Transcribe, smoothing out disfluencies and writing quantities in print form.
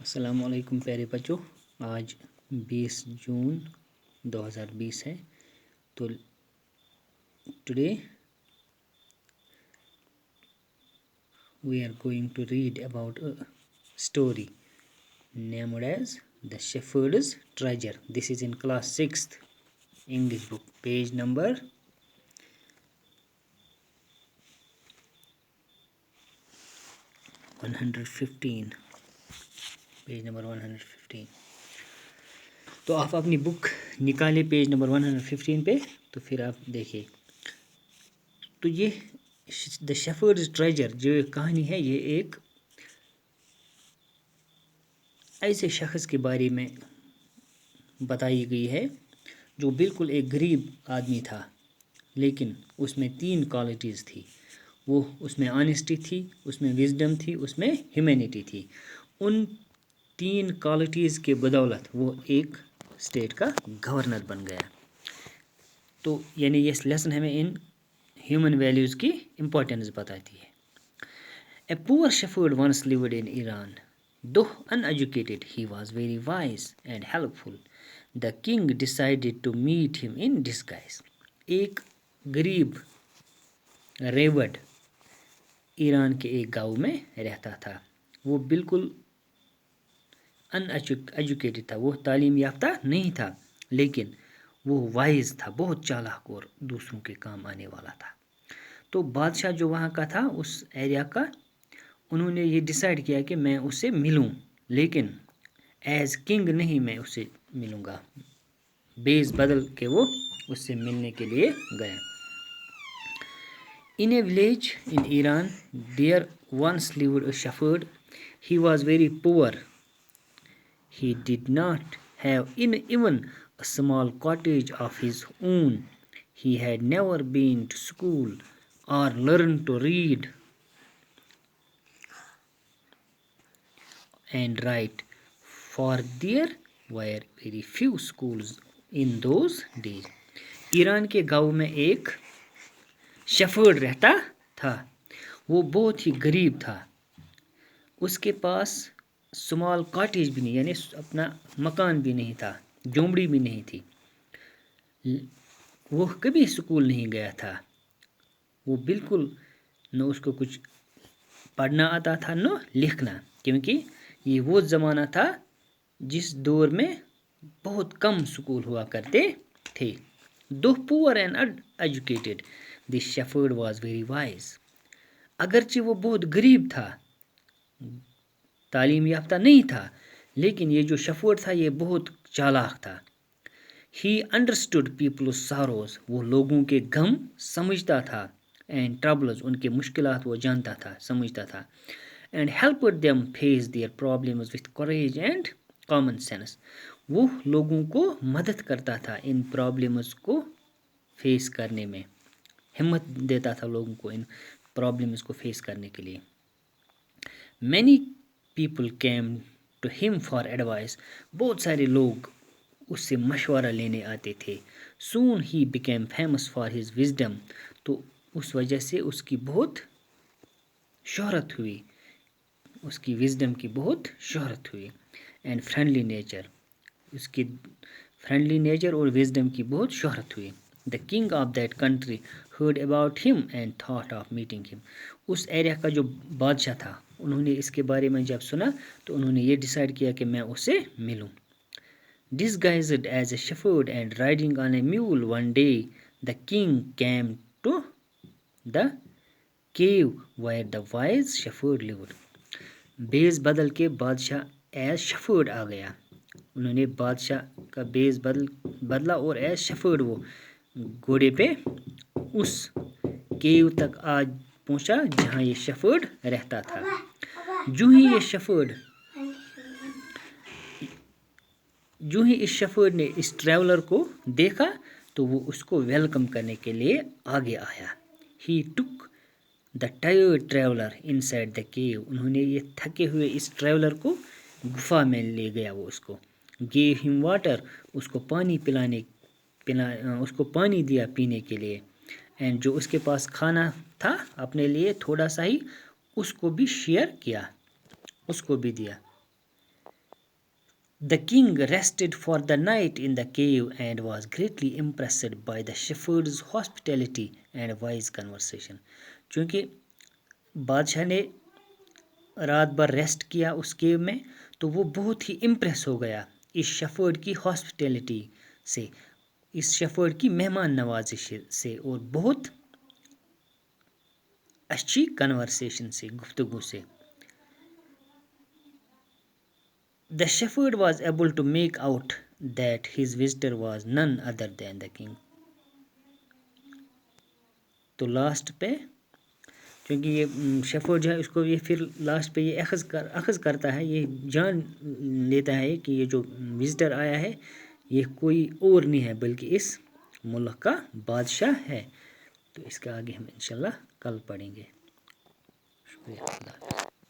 السلام علیکم پیارے بچوں، آج 20 جون 2020 ہے تو today we are going to read about a story named as The Shepherd's Treasure. This is in class 6th English book, page number 115. Page number 115. تو آپ اپنی بک نکالیں پیج نمبر 115 پہ، تو پھر آپ دیکھیں. تو یہ دا شیفرڈز ٹریجر جو کہانی ہے، یہ ایک ایسے شخص کے بارے میں بتائی گئی ہے جو بالکل ایک غریب آدمی تھا، لیکن اس میں 3 کوالٹیز تھی. وہ اس میں آنیسٹی تھی، اس میں وزڈم تھی، اس میں ہیومینٹی تھی. ان 3 کوالٹیز کے بدولت وہ ایک اسٹیٹ کا گورنر بن گیا. تو یعنی یہ لیسن ہمیں ان ہیومن ویلیوز کی امپورٹنس بتاتی ہے. A poor shepherd once lived in Iran. Though uneducated, he was very wise and helpful. The king decided to meet him in disguise. ایک غریب ریوڈ ایران کے ایک گاؤں میں رہتا تھا. وہ بالکل ان ایجوکیٹڈ تھا، وہ تعلیم یافتہ نہیں تھا، لیکن وہ وائز تھا، بہت چالاک اور دوسروں کے کام آنے والا تھا. تو بادشاہ جو وہاں کا تھا، اس ایریا کا، انہوں نے یہ ڈیسائیڈ کیا کہ میں اس سے ملوں، لیکن ایز کنگ نہیں میں اس سے ملوں گا. بیس بدل کے وہ اس سے ملنے کے لیے گیا. In a village in Iran, there once lived a shepherd. He was very poor. He did not have even a small cottage of his own. He had never been to school or learned to read and write, for there were very few schools in those days. Iran کے گاؤں میں ایک shepherd رہتا تھا. وہ بہت ہی غریب تھا. اس کے پاس سمال کاٹیج بھی نہیں، یعنی اپنا مکان بھی نہیں تھا، جھونپڑی بھی نہیں تھی. وہ کبھی اسکول نہیں گیا تھا. وہ بالکل نہ اس کو کچھ پڑھنا آتا تھا نہ لکھنا، کیونکہ یہ وہ زمانہ تھا جس دور میں بہت کم اسکول ہوا کرتے تھے. Though poor and uneducated, the shepherd was very wise. اگرچہ وہ بہت غریب تھا، تعلیم یافتہ نہیں تھا، لیکن یہ جو شیفرڈ تھا یہ بہت چالاک تھا. He understood people's sorrows. وہ لوگوں کے غم سمجھتا تھا. And troubles. ان کے مشکلات وہ جانتا تھا، سمجھتا تھا. And helped them face their problems with courage and common sense. وہ لوگوں کو مدد کرتا تھا ان پرابلمز کو فیس کرنے میں، ہمت دیتا تھا لوگوں کو ان پرابلمز کو فیس کرنے کے لیے. Many people came to him for advice. بہت سارے لوگ اس سے مشورہ لینے آتے تھے. Soon he became famous for his wisdom. تو اس وجہ سے اس کی بہت شہرت ہوئی، اس کی وزڈم کی بہت شہرت ہوئی. اینڈ فرینڈلی نیچر، اس کی فرینڈلی نیچر اور وزڈم کی بہت شہرت ہوئی. The king of that country heard about ہم اینڈ تھاٹ آف میٹنگ ہم. اس ایریا کا جو بادشاہ تھا، انہوں نے اس کے بارے میں جب سنا تو انہوں نے یہ ڈیسائیڈ کیا کہ میں اس سے ملوں. Disguised as a shepherd and riding on a mule, one day the king came to the cave where the wise shepherd lived. بیس بدل کے بادشاہ ایز شیفرڈ آ گیا. انہوں نے بادشاہ کا بیس بدلا اور ایز شیفرڈ وہ گھوڑے پہ اس کیو تک آج پہنچا جہاں یہ شیفرڈ رہتا تھا. جو ہی اس شیفرڈ نے اس ٹریولر کو دیکھا تو وہ اس کو ویلکم کرنے کے لیے آگے آیا. He took the tired traveler inside the cave. انہوں نے یہ تھکے ہوئے اس ٹریولر کو گفا میں لے گیا. وہ اس کو gave him water. اس کو پانی دیا پینے کے لیے. اینڈ جو اس کے پاس کھانا تھا اپنے لیے تھوڑا سا ہی، اس کو بھی شیئر کیا، اس کو بھی دیا. The king rested for the night in the cave and was greatly impressed by the shepherd's hospitality and wise conversation. چونکہ بادشاہ نے رات بھر ریسٹ کیا اس کیو میں تو وہ بہت ہی امپریس ہو گیا اس شیفرڈ کی ہاسپٹیلٹی سے، اس شیفرڈ کی مہمان نوازش سے، اور بہت اچھی کنورسیشن سے، گفتگو سے. The shepherd was able to make out that his visitor was none other than the king. تو لاسٹ پہ کیونکہ یہ شیفرڈ جو ہے اس کو یہ پھر لاسٹ پہ یہ اخذ کرتا ہے، یہ جان لیتا ہے کہ یہ جو وزٹر آیا ہے یہ کوئی اور نہیں ہے بلکہ اس ملک کا بادشاہ ہے. تو اس کے آگے ہم انشاءاللہ کل پڑھیں گے. شکریہ.